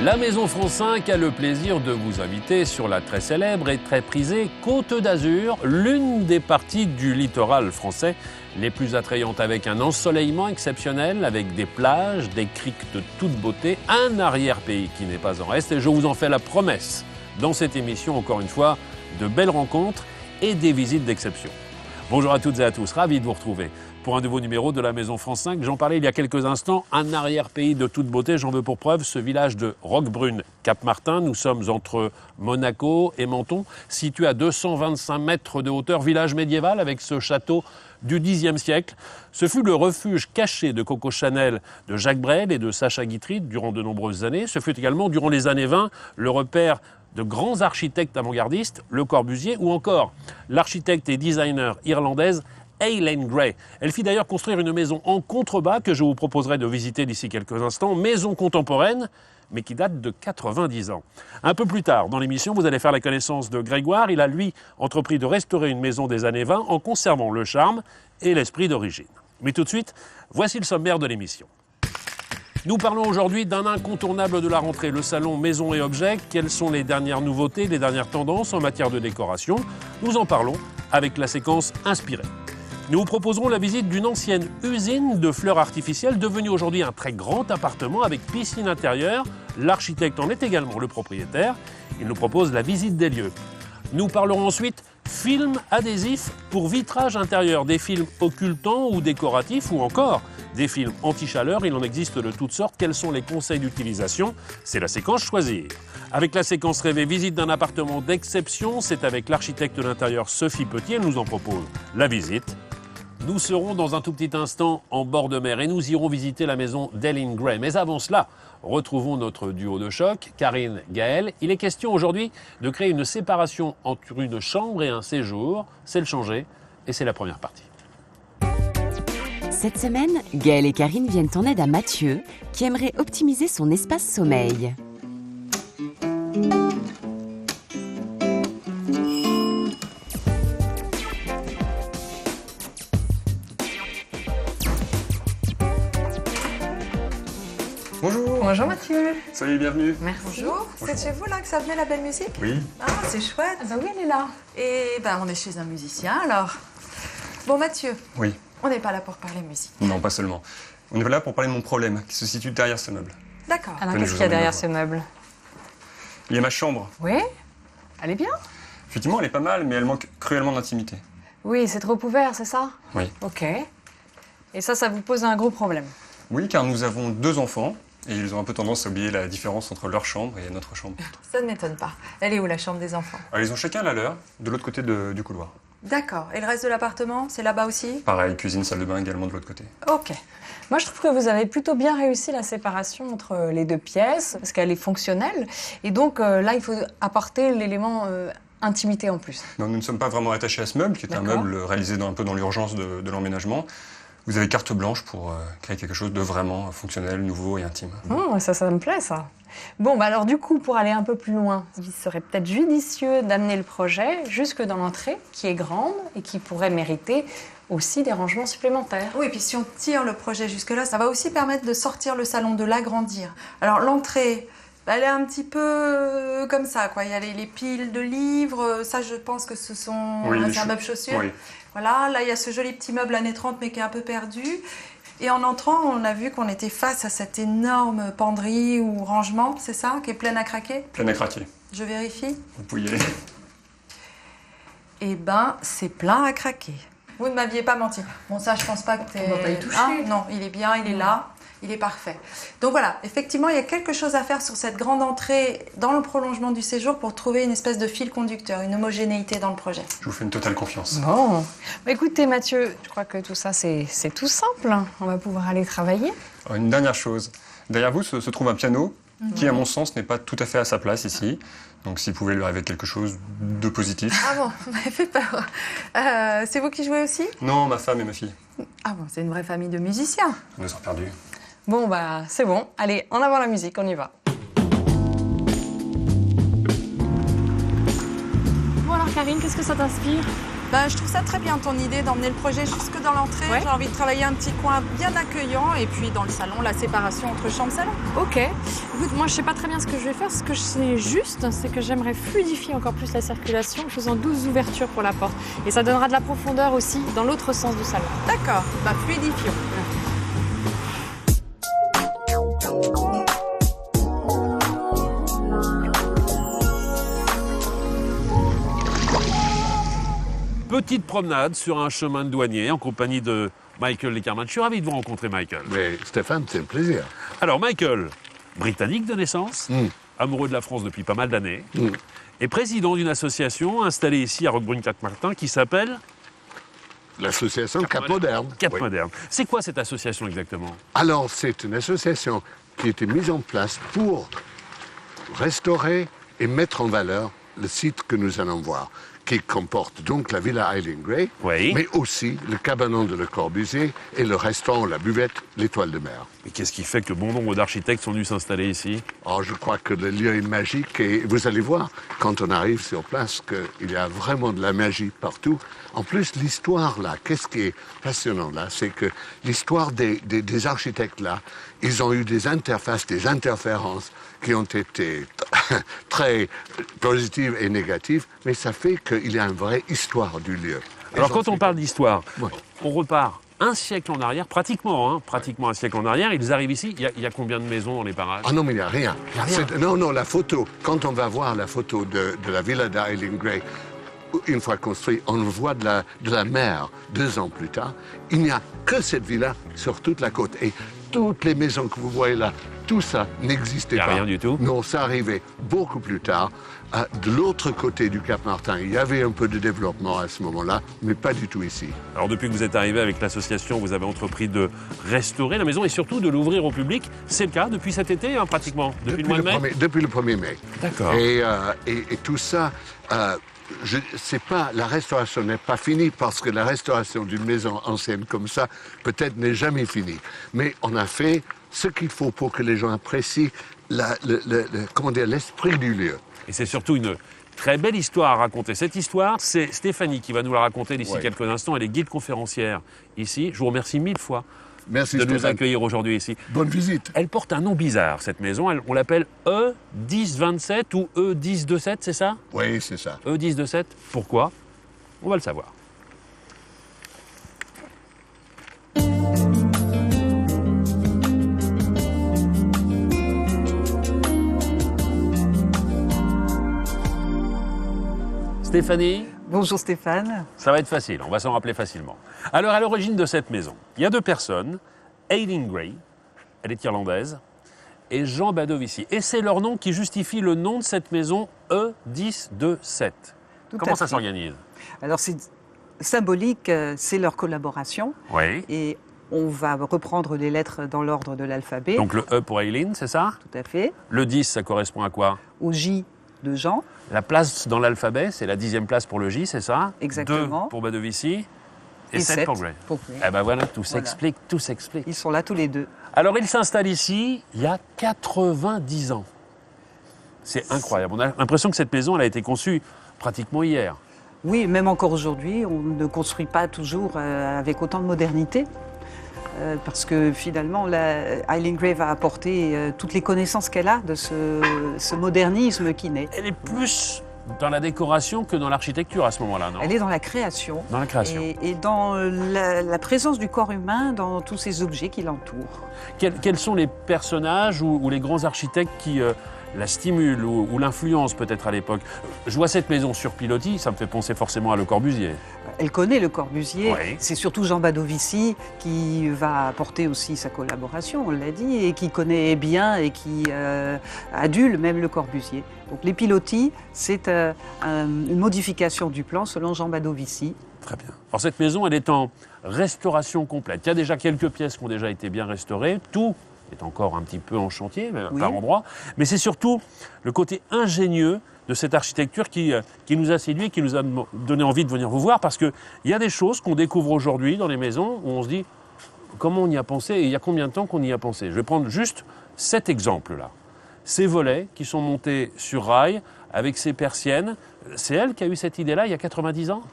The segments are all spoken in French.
La Maison France 5 a le plaisir de vous inviter sur la très célèbre et très prisée Côte d'Azur, l'une des parties du littoral français les plus attrayantes, avec un ensoleillement exceptionnel, avec des plages, des criques de toute beauté, un arrière-pays qui n'est pas en reste. Et je vous en fais la promesse dans cette émission, encore une fois, de belles rencontres et des visites d'exception. Bonjour à toutes et à tous, ravi de vous retrouver pour un nouveau numéro de la Maison France 5. J'en parlais il y a quelques instants, un arrière-pays de toute beauté. J'en veux pour preuve ce village de Roquebrune-Cap-Martin. Nous sommes entre Monaco et Menton, situé à 225 mètres de hauteur, village médiéval avec ce château du Xe siècle. Ce fut le refuge caché de Coco Chanel, de Jacques Brel et de Sacha Guitry durant de nombreuses années. Ce fut également, durant les années 20, le repère de grands architectes avant-gardistes, Le Corbusier, ou encore l'architecte et designer irlandaise Eileen Gray. Elle fit d'ailleurs construire une maison en contrebas que je vous proposerai de visiter d'ici quelques instants, maison contemporaine, mais qui date de 90 ans. Un peu plus tard dans l'émission, vous allez faire la connaissance de Grégoire. Il a, lui, entrepris de restaurer une maison des années 20 en conservant le charme et l'esprit d'origine. Mais tout de suite, voici le sommaire de l'émission. Nous parlons aujourd'hui d'un incontournable de la rentrée, le salon Maison et Objets. Quelles sont les dernières nouveautés, les dernières tendances en matière de décoration? Nous en parlons avec la séquence Inspirée. Nous vous proposerons la visite d'une ancienne usine de fleurs artificielles devenue aujourd'hui un très grand appartement avec piscine intérieure. L'architecte en est également le propriétaire. Il nous propose la visite des lieux. Nous parlerons ensuite films adhésifs pour vitrage intérieur, des films occultants ou décoratifs ou encore des films anti-chaleur. Il en existe de toutes sortes. Quels sont les conseils d'utilisation? C'est la séquence Choisir. Avec la séquence Rêver, visite d'un appartement d'exception. C'est avec l'architecte de l'intérieur Sophie Petit. Elle nous en propose la visite. Nous serons dans un tout petit instant en bord de mer et nous irons visiter la maison d'Eileen Gray. Mais avant cela, retrouvons notre duo de choc, Karine, Gaël. Il est question aujourd'hui de créer une séparation entre une chambre et un séjour. C'est le changer et c'est la première partie. Cette semaine, Gaël et Karine viennent en aide à Mathieu, qui aimerait optimiser son espace sommeil. Bonjour. Bonjour Mathieu. Soyez bienvenue. Merci. Bonjour, c'est chez vous là que ça venait la belle musique? Oui. Ah, c'est chouette. Ah bah oui, elle est là. Et ben on est chez un musicien alors. Bon Mathieu, Oui. on n'est pas là pour parler musique. Non, pas seulement. On est là pour parler de mon problème qui se situe derrière ce meuble. D'accord. Alors Tenez, qu'est-ce je qu'il y a vous emmène derrière le ce meuble? Il y a ma chambre. Oui. Elle est bien? Effectivement, elle est pas mal, mais elle manque cruellement d'intimité. Oui, c'est trop ouvert, c'est ça? Oui. Ok. Et ça vous pose un gros problème? Oui, car nous avons 2 enfants et ils ont un peu tendance à oublier la différence entre leur chambre et notre chambre. Ça ne m'étonne pas. Elle est où la chambre des enfants? Alors, ils ont chacun la leur, de l'autre côté du couloir. D'accord. Et le reste de l'appartement, c'est là-bas aussi? Pareil, cuisine, salle de bain également de l'autre côté. Ok. Moi, je trouve que vous avez plutôt bien réussi la séparation entre les 2 pièces, parce qu'elle est fonctionnelle. Et donc, là, il faut apporter l'élément intimité en plus. Non, nous ne sommes pas vraiment attachés à ce meuble, qui est un D'accord. meuble réalisé un peu dans l'urgence de l'emménagement. Vous avez carte blanche pour créer quelque chose de vraiment fonctionnel, nouveau et intime. Ça me plaît, ça. Bon, bah alors du coup, pour aller un peu plus loin, il serait peut-être judicieux d'amener le projet jusque dans l'entrée, qui est grande et qui pourrait mériter aussi des rangements supplémentaires. Oui, puis si on tire le projet jusque-là, ça va aussi permettre de sortir le salon, de l'agrandir. Alors l'entrée, elle est un petit peu comme ça, quoi. Il y a les piles de livres, ça je pense que c'est un meuble chaussure. Oui. Voilà, là il y a ce joli petit meuble années 30 mais qui est un peu perdu. Et en entrant, on a vu qu'on était face à cette énorme penderie ou rangement, c'est ça, qui est pleine à craquer? Plein à craquer. Je vérifie. Vous pouvez y aller. Eh ben, c'est plein à craquer. Vous ne m'aviez pas menti. Bon, ça, je pense pas que t'es... On va pas y toucher. Ah, non, il est bien, il est là. Il est parfait. Donc voilà, effectivement, il y a quelque chose à faire sur cette grande entrée dans le prolongement du séjour pour trouver une espèce de fil conducteur, une homogénéité dans le projet. Je vous fais une totale confiance. Bon. Bah, écoutez, Mathieu, je crois que tout ça, c'est tout simple. On va pouvoir aller travailler. Alors, une dernière chose. Derrière vous se trouve un piano qui, à mon sens, n'est pas tout à fait à sa place ici. Donc s'il pouvait lui arriver quelque chose de positif. Ah bon, vous m'avez fait peur. C'est vous qui jouez aussi? Non, ma femme et ma fille. Ah bon, c'est une vraie famille de musiciens. On nous a perdus. Bon, bah, c'est bon. Allez, en avant la musique, on y va. Bon alors Karine, qu'est-ce que ça t'inspire? Ben, je trouve ça très bien ton idée d'emmener le projet jusque dans l'entrée. Ouais. J'ai envie de travailler un petit coin bien accueillant et puis dans le salon, la séparation entre chambre et salon. Ok. Écoute, moi je sais pas très bien ce que je vais faire. Ce que je sais juste, c'est que j'aimerais fluidifier encore plus la circulation en faisant 12 ouvertures pour la porte. Et ça donnera de la profondeur aussi dans l'autre sens du salon. D'accord, bah fluidifions. Petite promenade sur un chemin de douanier en compagnie de Michael Leckerman. Je suis ravi de vous rencontrer, Michael. Mais Stéphane, c'est un plaisir. Alors, Michael, britannique de naissance, amoureux de la France depuis pas mal d'années, et président d'une association installée ici à Roquebrune-Cap-Martin qui s'appelle L'association Cap Moderne. Cap Oui. Moderne. C'est quoi cette association exactement? Alors, c'est une association qui a été mise en place pour restaurer et mettre en valeur le site que nous allons voir, qui comporte donc la villa Eileen Gray, Oui. mais aussi le cabanon de Le Corbusier et le restaurant La Buvette, l'Étoile de Mer. Et qu'est-ce qui fait que bon nombre d'architectes sont venus s'installer ici? Alors, je crois que le lieu est magique et vous allez voir, quand on arrive sur place, qu'il y a vraiment de la magie partout. En plus, l'histoire là, qu'est-ce qui est passionnant là, c'est que l'histoire des architectes là, ils ont eu des interfaces, des interférences qui ont été très positives et négatives, mais ça fait qu'il y a une vraie histoire du lieu. Et Alors j'en quand suis on parle d'histoire, Ouais. on repart un siècle en arrière, pratiquement un siècle en arrière. Ils arrivent ici, il y a combien de maisons dans les parages? Ah non, mais il n'y a rien. Non, la photo, quand on va voir la photo de la villa d'Eileen Gray, une fois construite, on voit de la mer 2 ans plus tard. Il n'y a que cette villa sur toute la côte. Et toutes les maisons que vous voyez là, tout ça n'existait Il n'y pas. a rien du tout? Non, ça arrivait beaucoup plus tard. De l'autre côté du Cap Martin, il y avait un peu de développement à ce moment-là, mais pas du tout ici. Alors depuis que vous êtes arrivé avec l'association, vous avez entrepris de restaurer la maison et surtout de l'ouvrir au public. C'est le cas depuis cet été, hein, pratiquement, depuis le mois de mai? Depuis le 1er mai. D'accord. Et tout ça, la restauration n'est pas finie parce que la restauration d'une maison ancienne comme ça, peut-être n'est jamais finie. Mais on a fait ce qu'il faut pour que les gens apprécient l'esprit du lieu. Et c'est surtout une très belle histoire à raconter. Cette histoire, c'est Stéphanie qui va nous la raconter d'ici quelques instants. Elle est guide conférencière ici. Je vous remercie 1000 fois Merci de nous Stéphane. accueillir aujourd'hui ici. Bonne visite. Elle porte un nom bizarre, cette maison. On l'appelle E1027 ou E1027, c'est ça? Oui, c'est ça. E1027. Pourquoi? On va le savoir. Stéphanie, Bonjour Stéphane. ça va être facile, on va s'en rappeler facilement. Alors, à l'origine de cette maison, il y a 2 personnes. Eileen Gray, elle est irlandaise, et Jean Badovici. Et c'est leur nom qui justifie le nom de cette maison E1027. Tout Comment à ça fait. s'organise? Alors c'est symbolique, c'est leur collaboration Oui. et on va reprendre les lettres dans l'ordre de l'alphabet. Donc le E pour Eileen, c'est ça? Tout à fait. Le 10, ça correspond à quoi? Au J de Jean. La place dans l'alphabet, c'est la 10e place pour le J, c'est ça? Exactement. 2 pour Badovici et 7 7 pour Gray. pour Gray. Eh ben voilà, tout Voilà. s'explique, tout s'explique. Ils sont là tous les deux. Alors, il s'installe ici il y a 90 ans. C'est incroyable. On a l'impression que cette maison, elle a été conçue pratiquement hier. Oui, même encore aujourd'hui, on ne construit pas toujours avec autant de modernité. Parce que finalement, Eileen Gray va apporter toutes les connaissances qu'elle a de ce modernisme qui naît. Elle est plus dans la décoration que dans l'architecture à ce moment-là, non? Elle est dans la création. Dans la création. Et dans la présence du corps humain dans tous ces objets qui l'entourent. Quels sont les personnages ou les grands architectes qui la stimulent ou l'influencent peut-être à l'époque? Je vois cette maison sur pilotis, ça me fait penser forcément à Le Corbusier. Elle connaît Le Corbusier. Oui. C'est surtout Jean Badovici qui va apporter aussi sa collaboration, on l'a dit, et qui connaît bien et qui adule même Le Corbusier. Donc les pilotis, c'est une modification du plan selon Jean Badovici. Très bien. Alors cette maison, elle est en restauration complète. Il y a déjà quelques pièces qui ont déjà été bien restaurées. Tout est encore un petit peu en chantier, Oui. par endroits. Mais c'est surtout le côté ingénieux de cette architecture qui nous a séduit, qui nous a donné envie de venir vous voir, parce qu'il y a des choses qu'on découvre aujourd'hui dans les maisons où on se dit comment on y a pensé et il y a combien de temps qu'on y a pensé. Je vais prendre juste cet exemple-là. Ces volets qui sont montés sur rail avec ces persiennes, c'est elle qui a eu cette idée-là il y a 90 ans?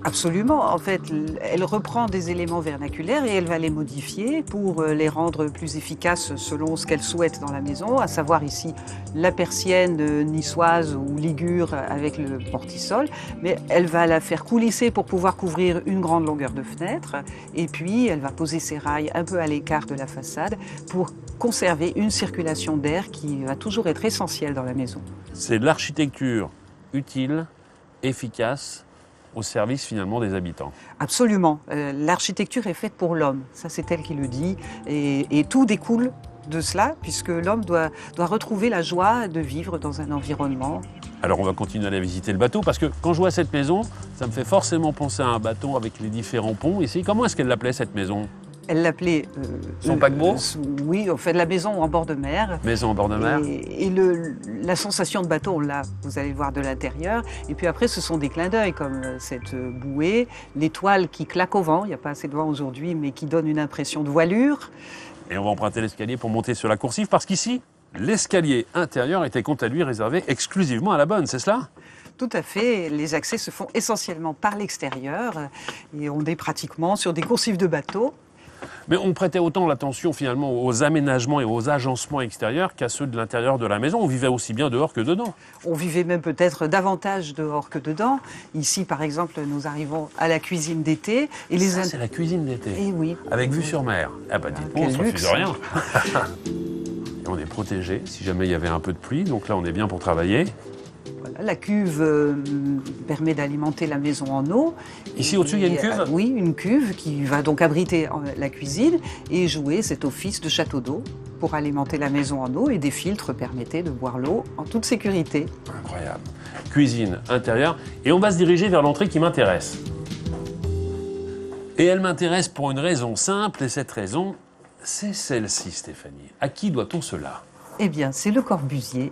Absolument. En fait, elle reprend des éléments vernaculaires et elle va les modifier pour les rendre plus efficaces selon ce qu'elle souhaite dans la maison, à savoir ici la persienne niçoise ou ligure avec le portisol. Mais elle va la faire coulisser pour pouvoir couvrir une grande longueur de fenêtre. Et puis, elle va poser ses rails un peu à l'écart de la façade pour conserver une circulation d'air qui va toujours être essentielle dans la maison. C'est de l'architecture utile, efficace, au service finalement des habitants. Absolument. L'architecture est faite pour l'homme, ça c'est elle qui le dit, et tout découle de cela, puisque l'homme doit retrouver la joie de vivre dans un environnement. Alors on va continuer à aller visiter le bateau, parce que quand je vois cette maison, ça me fait forcément penser à un bateau avec les différents ponts ici. Comment est-ce qu'elle l'appelait cette maison ? Elle l'appelait... Son paquebot ? Oui, on fait de la maison en bord de mer. Maison en bord de mer. Et la sensation de bateau, on l'a, vous allez voir de l'intérieur. Et puis après, ce sont des clins d'œil, comme cette bouée, l'étoile qui claque au vent, il n'y a pas assez de vent aujourd'hui, mais qui donne une impression de voilure. Et on va emprunter l'escalier pour monter sur la coursive, parce qu'ici, l'escalier intérieur était quant à lui réservé exclusivement à la bonne, c'est cela ? Tout à fait. Les accès se font essentiellement par l'extérieur. Et on est pratiquement sur des coursives de bateau. Mais on prêtait autant l'attention finalement aux aménagements et aux agencements extérieurs qu'à ceux de l'intérieur de la maison. On vivait aussi bien dehors que dedans. On vivait même peut-être davantage dehors que dedans. Ici, par exemple, nous arrivons à la cuisine d'été. Et Ça, c'est la cuisine d'été. Et oui. Avec vue sur mer. Ah bah dites-moi, on ne se refuse rien. Et on est protégé si jamais il y avait un peu de pluie. Donc là, on est bien pour travailler. Voilà, la cuve permet d'alimenter la maison en eau. Ici, au-dessus, il y a une cuve ? Oui, une cuve qui va donc abriter la cuisine et jouer cet office de château d'eau pour alimenter la maison en eau, et des filtres permettaient de boire l'eau en toute sécurité. Incroyable. Cuisine intérieure. Et on va se diriger vers l'entrée qui m'intéresse. Et elle m'intéresse pour une raison simple, et cette raison, c'est celle-ci, Stéphanie. À qui doit-on cela ? Eh bien, c'est Le Corbusier,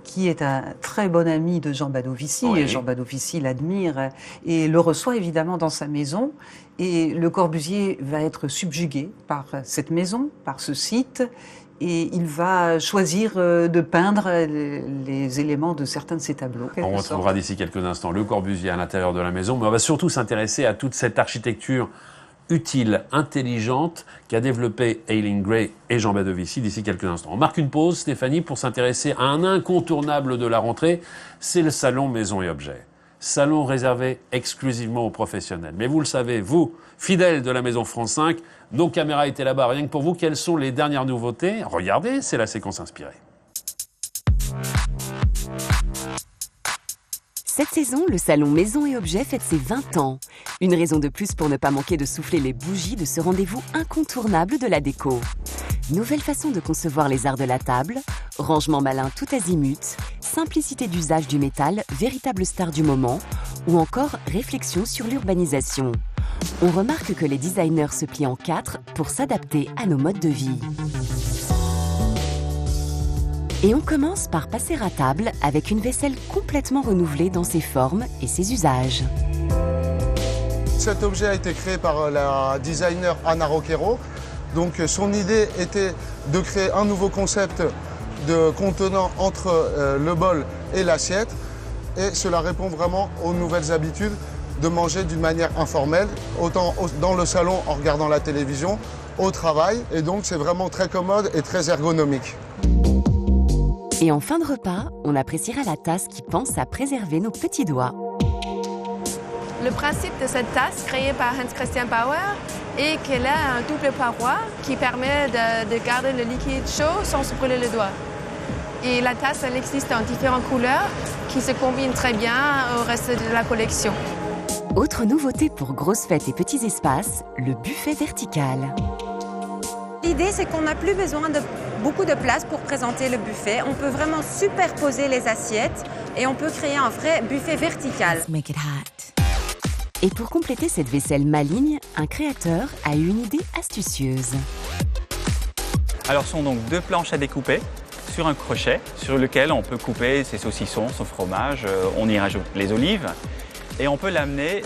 qui est un très bon ami de Jean Badovici. Oui. Et Jean Badovici l'admire et le reçoit évidemment dans sa maison. Et Le Corbusier va être subjugué par cette maison, par ce site. Et il va choisir de peindre les éléments de certains de ses tableaux. On retrouvera d'ici quelques instants Le Corbusier à l'intérieur de la maison, mais on va surtout s'intéresser à toute cette architecture utile, intelligente, qu'a développé Eileen Gray et Jean Badovici d'ici quelques instants. On marque une pause, Stéphanie, pour s'intéresser à un incontournable de la rentrée, c'est le salon Maison et Objets. Salon réservé exclusivement aux professionnels. Mais vous le savez, vous, fidèles de la Maison France 5, nos caméras étaient là-bas rien que pour vous. Quelles sont les dernières nouveautés ? Regardez, c'est la séquence inspirée. Cette saison, le salon Maison et Objets fête ses 20 ans. Une raison de plus pour ne pas manquer de souffler les bougies de ce rendez-vous incontournable de la déco. Nouvelle façon de concevoir les arts de la table, rangement malin tout azimut, simplicité d'usage du métal, véritable star du moment, ou encore réflexion sur l'urbanisation. On remarque que les designers se plient en 4 pour s'adapter à nos modes de vie. Et on commence par passer à table avec une vaisselle complètement renouvelée dans ses formes et ses usages. Cet objet a été créé par la designer Anna Roquero. Donc son idée était de créer un nouveau concept de contenant entre le bol et l'assiette. Et cela répond vraiment aux nouvelles habitudes de manger d'une manière informelle, autant dans le salon en regardant la télévision, au travail. Et donc c'est vraiment très commode et très ergonomique. Et en fin de repas, on appréciera la tasse qui pense à préserver nos petits doigts. Le principe de cette tasse créée par Hans Christian Bauer est qu'elle a un double paroi qui permet de garder le liquide chaud sans se brûler le doigt. Et la tasse, elle existe en différentes couleurs qui se combinent très bien au reste de la collection. Autre nouveauté pour grosses fêtes et petits espaces, le buffet vertical. L'idée, c'est qu'on n'a plus besoin de beaucoup de place pour présenter le buffet. On peut vraiment superposer les assiettes et on peut créer un vrai buffet vertical. Et pour compléter cette vaisselle maligne, un créateur a eu une idée astucieuse. Alors, ce sont donc 2 planches à découper sur un crochet sur lequel on peut couper ses saucissons, son fromage, on y rajoute les olives et on peut l'amener